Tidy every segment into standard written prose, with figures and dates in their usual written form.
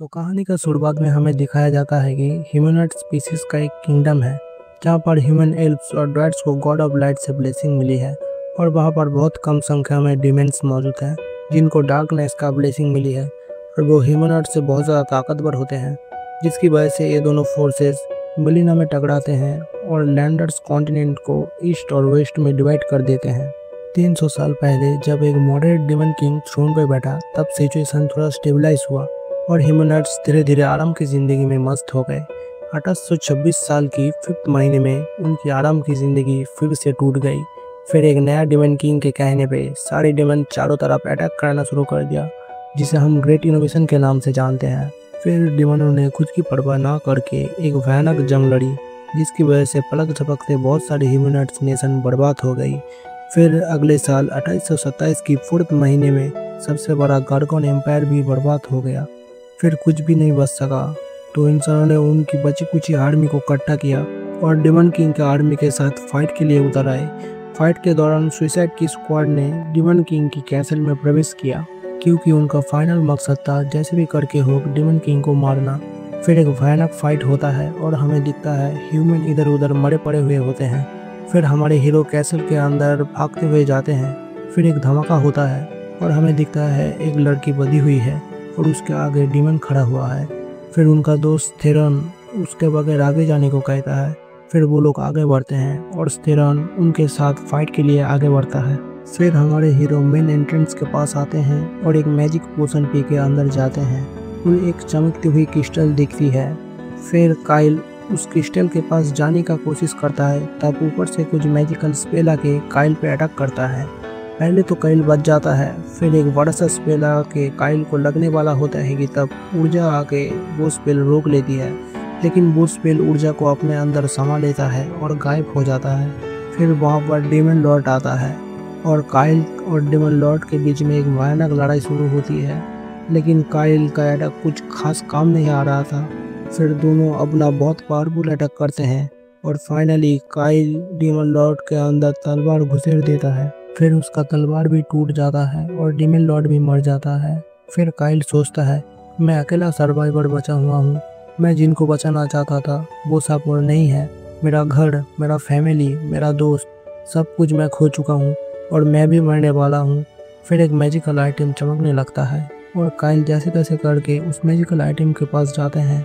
तो कहानी का शुरुआत में हमें दिखाया जाता है कि ह्यूमनॉइड स्पीसीज का एक किंगडम है जहाँ पर ह्यूमन एल्व्स और ड्वाइट्स को गॉड ऑफ लाइट से ब्लेसिंग मिली है। और वहाँ पर बहुत कम संख्या में डिमेंस मौजूद हैं जिनको डार्कनेस का ब्लेसिंग मिली है और वो ह्यूमनॉइड से बहुत ज़्यादा ताकतवर होते हैं, जिसकी वजह से ये दोनों फोर्सेस मिलीना में टकराते हैं और लैंडर्स कॉन्टिनेंट को ईस्ट और वेस्ट में डिवाइड कर देते हैं। 300 साल पहले जब एक मॉडरेट डिमन किंग थ्रोन पर बैठा तब सिचुएशन थोड़ा स्टेबलाइज हुआ और ह्यूमनॉइड्स धीरे धीरे आराम की ज़िंदगी में मस्त हो गए। 1826 साल की 5th महीने में उनकी आराम की ज़िंदगी फिर से टूट गई। फिर एक नया डिमन किंग के कहने पे सारे डिमन चारों तरफ अटैक करना शुरू कर दिया, जिसे हम ग्रेट इनोवेशन के नाम से जानते हैं। फिर डिमनों ने खुद की परवाह ना करके एक भयानक जंग लड़ी, जिसकी वजह से पलक झपकते बहुत सारी ह्यूमनॉइड्स नेशन बर्बाद हो गई। फिर अगले साल 2827 की 4th महीने में सबसे बड़ा गार्गोन एम्पायर भी बर्बाद हो गया। फिर कुछ भी नहीं बच सका, तो इंसानों ने उनकी बची कुची आर्मी को इकट्ठा किया और डिमन किंग के आर्मी के साथ फाइट के लिए उतर आए। फाइट के दौरान सुइसाइड की स्क्वाड ने डिमन किंग की कैसल में प्रवेश किया, क्योंकि उनका फाइनल मकसद था जैसे भी करके हो डिमन किंग को मारना। फिर एक भयानक फाइट होता है और हमें दिखता है ह्यूमन इधर उधर मरे पड़े हुए होते हैं। फिर हमारे हीरो कैसल के अंदर भागते हुए जाते हैं। फिर एक धमाका होता है और हमें दिखता है एक लड़की बंधी हुई है और उसके आगे डिमन खड़ा हुआ है। फिर उनका दोस्त थेरन उसके बगैर आगे जाने को कहता है। फिर वो लोग आगे बढ़ते हैं और थेरन उनके साथ फाइट के लिए आगे बढ़ता है। फिर हमारे हीरो मेन एंट्रेंस के पास आते हैं और एक मैजिक पोशन पी के अंदर जाते हैं। उन्हें एक चमकती हुई क्रिस्टल दिखती है। फिर काइल उस क्रिस्टल के पास जाने का कोशिश करता है, तब ऊपर से कुछ मैजिकल स्पेल आके काइल पे अटैक करता है। पहले तो काइल बच जाता है, फिर एक बड़ा सा स्पेल आके काइल को लगने वाला होता है कि तब ऊर्जा आके वो स्पेल रोक लेती है, लेकिन वो स्पेल ऊर्जा को अपने अंदर समा लेता है और गायब हो जाता है। फिर वहाँ पर डेमन लॉर्ड आता है और काइल और डेमन लॉर्ड के बीच में एक भयानक लड़ाई शुरू होती है, लेकिन काइल का अटैक कुछ खास काम नहीं आ रहा था। फिर दोनों अपना बहुत पावरफुल अटैक करते हैं और फाइनली काइल डेमन लॉर्ड के अंदर तलवार घुसेड़ देता है। फिर उसका तलवार भी टूट जाता है और डेमन लॉर्ड भी मर जाता है। फिर काइल सोचता है, मैं अकेला सर्वाइवर बचा हुआ हूँ। मैं जिनको बचाना चाहता था वो सब और नहीं है। मेरा घर, मेरा फैमिली, मेरा दोस्त, सब कुछ मैं खो चुका हूँ और मैं भी मरने वाला हूँ। फिर एक मैजिकल आइटम चमकने लगता है और काइल जैसे तैसे करके उस मैजिकल आइटम के पास जाते हैं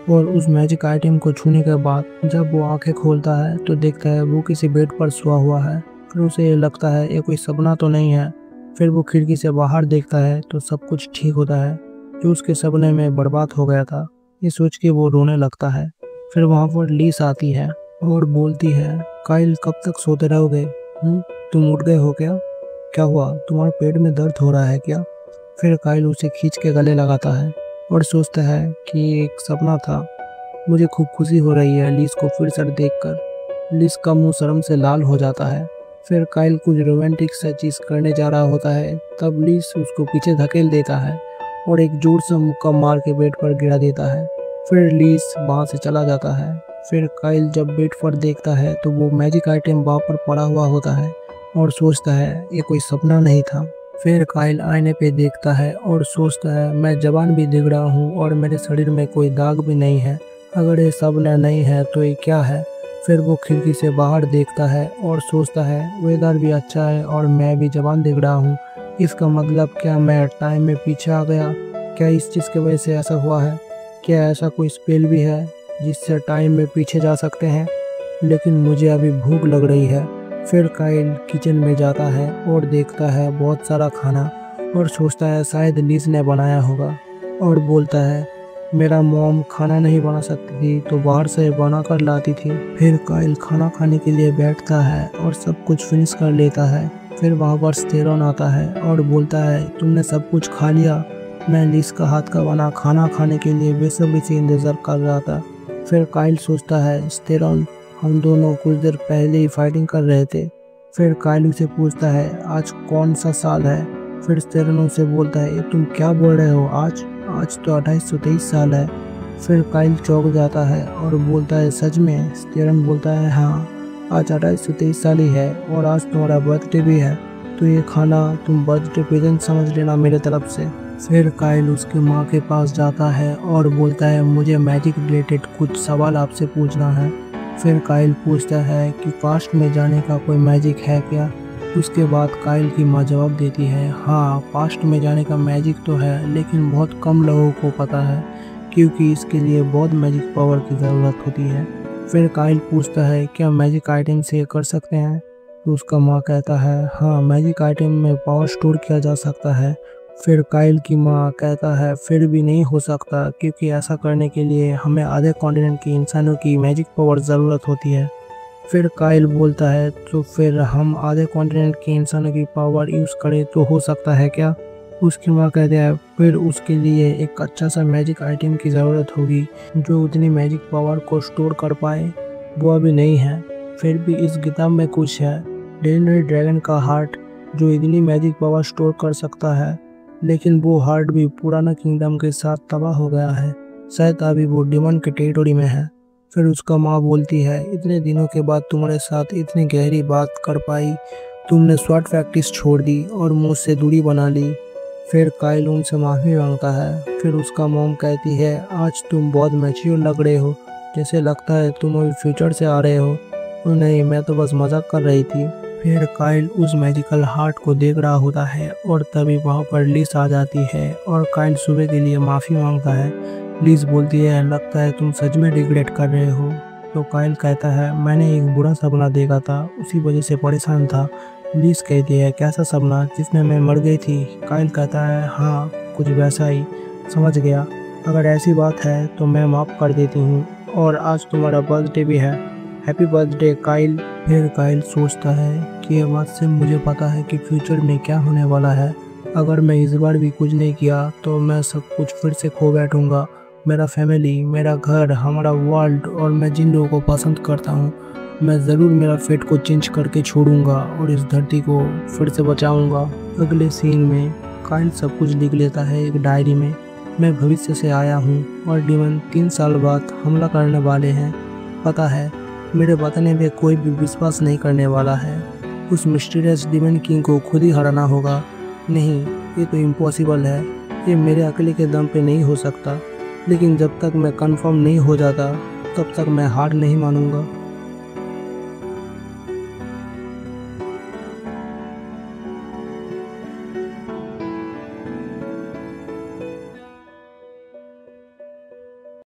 और उस मैजिक आइटम को छूने के बाद जब वो आंखें खोलता है तो देखता है वो किसी बेड पर सोया हुआ है। फिर उसे ये लगता है ये कोई सपना तो नहीं है। फिर वो खिड़की से बाहर देखता है तो सब कुछ ठीक होता है, जो उसके सपने में बर्बाद हो गया था। ये सोच के वो रोने लगता है। फिर वहाँ पर लीस आती है और बोलती है, काइल कब तक सोते रहोगे? तुम उठ गए हो क्या? क्या हुआ, तुम्हारे पेट में दर्द हो रहा है क्या? फिर काइल उसे खींच के गले लगाता है और सोचता है कि एक सपना था। मुझे खूब खुशी हो रही है लीस को फिर से देखकर। लीस का मुंह शर्म से लाल हो जाता है। फिर काइल कुछ रोमांटिक सा चीज़ करने जा रहा होता है, तब लीस उसको पीछे धकेल देता है और एक जोर से मुक्का मार के बेड पर गिरा देता है। फिर लीस वहाँ से चला जाता है। फिर काइल जब बेड पर देखता है तो वो मैजिक आइटम वहाँ पर पड़ा हुआ होता है और सोचता है ये कोई सपना नहीं था। फिर काइल आईने पे देखता है और सोचता है, मैं जवान भी दिख रहा हूँ और मेरे शरीर में कोई दाग भी नहीं है। अगर ये सपना नहीं है तो ये क्या है? फिर वो खिड़की से बाहर देखता है और सोचता है वेदर भी अच्छा है और मैं भी जवान दिख रहा हूँ। इसका मतलब क्या मैं टाइम में पीछे आ गया? क्या इस चीज़ की वजह से ऐसा हुआ है? क्या ऐसा कोई स्पेल भी है जिससे टाइम में पीछे जा सकते हैं? लेकिन मुझे अभी भूख लग रही है। फिर काइल किचन में जाता है और देखता है बहुत सारा खाना और सोचता है शायद लीस ने बनाया होगा और बोलता है, मेरा मॉम खाना नहीं बना सकती थी तो बाहर से बना कर लाती थी। फिर काइल खाना खाने के लिए बैठता है और सब कुछ फिनिश कर लेता है। फिर वहाँ पर थेरन आता है और बोलता है, तुमने सब कुछ खा लिया? मैं लीस का हाथ का बना खाना खाने के लिए बेसब्री से इंतज़ार कर रहा था। फिर काइल सोचता है, थेरन हम दोनों कुछ देर पहले ही फाइटिंग कर रहे थे। फिर काइल उसे पूछता है, आज कौन सा साल है? फिर थेरन उसे बोलता है, ये तुम क्या बोल रहे हो? आज तो 2823 साल है। फिर काइल चौंक जाता है और बोलता है, सच में? थेरन बोलता है, हाँ, आज 2823 साल ही है और आज तुम्हारा बर्थडे भी है, तो ये खाना तुम बर्थडे प्रेजेंट समझ लेना मेरे तरफ से। फिर काइल उसके माँ के पास जाता है और बोलता है मुझे मैजिक रिलेटेड कुछ सवाल आपसे पूछना है। फिर काइल पूछता है कि पास्ट में जाने का कोई मैजिक है क्या। उसके बाद काइल की माँ जवाब देती है हाँ, पास्ट में जाने का मैजिक तो है, लेकिन बहुत कम लोगों को पता है क्योंकि इसके लिए बहुत मैजिक पावर की ज़रूरत होती है। फिर काइल पूछता है क्या मैजिक आइटम से ये कर सकते हैं। तो उसका माँ कहता है हाँ, मैजिक आइटम में पावर स्टोर किया जा सकता है। फिर काइल की माँ कहता है फिर भी नहीं हो सकता क्योंकि ऐसा करने के लिए हमें आधे कॉन्टिनेंट के इंसानों की मैजिक पावर ज़रूरत होती है। फिर काइल बोलता है तो फिर हम आधे कॉन्टिनेंट के इंसानों की पावर यूज़ करें तो हो सकता है क्या। उसकी माँ कहती है फिर उसके लिए एक अच्छा सा मैजिक आइटम की ज़रूरत होगी जो उतनी मैजिक पावर को स्टोर कर पाए। वो अभी नहीं है, फिर भी इस किताब में कुछ है, लेजेंडरी ड्रैगन का हार्ट जो इतनी मैजिक पावर स्टोर कर सकता है, लेकिन वो हार्ट भी पुराना किंगडम के साथ तबाह हो गया है। शायद अभी वो डिमन के टेरिटोरी में है। फिर उसका माँ बोलती है इतने दिनों के बाद तुम्हारे साथ इतनी गहरी बात कर पाई, तुमने स्वॉर्ड प्रैक्टिस छोड़ दी और मुझसे दूरी बना ली। फिर काइल उनसे माफ़ी मांगता है। फिर उसका मॉम कहती है आज तुम बहुत मैच्योर लग रहे हो, जैसे लगता है तुम अभी फ्यूचर से आ रहे हो। नहीं, मैं तो बस मजाक कर रही थी। फिर काइल उस मैजिकल हार्ट को देख रहा होता है और तभी वहाँ पर लिस आ जाती है और काइल सुबह के लिए माफ़ी मांगता है। लिस बोलती है लगता है तुम सच में रिग्रेट कर रहे हो। तो काइल कहता है मैंने एक बुरा सपना देखा था, उसी वजह से परेशान था। लिस कहती है कैसा सपना जिसमें मैं मर गई थी। काइल कहता है हाँ, कुछ वैसा ही। समझ गया, अगर ऐसी बात है तो मैं माफ़ कर देती हूँ, और आज तुम्हारा बर्थडे भी है, हैप्पी बर्थडे काइल। फिर काइल सोचता है कि ये बात से मुझे पता है कि फ्यूचर में क्या होने वाला है। अगर मैं इस बार भी कुछ नहीं किया तो मैं सब कुछ फिर से खो बैठूंगा, मेरा फैमिली, मेरा घर, हमारा वर्ल्ड, और मैं जिन लोगों को पसंद करता हूँ। मैं ज़रूर मेरा फेट को चेंज करके छोड़ूंगा और इस धरती को फिर से बचाऊंगा। अगले सीन में काइल सब कुछ लिख लेता है एक डायरी में। मैं भविष्य से आया हूँ और डिमन 3 साल बाद हमला करने वाले हैं। पता है, मेरे बताने में कोई भी विश्वास नहीं करने वाला है। उस मिस्टीरियस डिमन किंग को खुद ही हराना होगा। नहीं, ये तो इम्पॉसिबल है, ये मेरे अकेले के दम पे नहीं हो सकता। लेकिन जब तक मैं कंफर्म नहीं हो जाता तब तक मैं हार नहीं मानूंगा।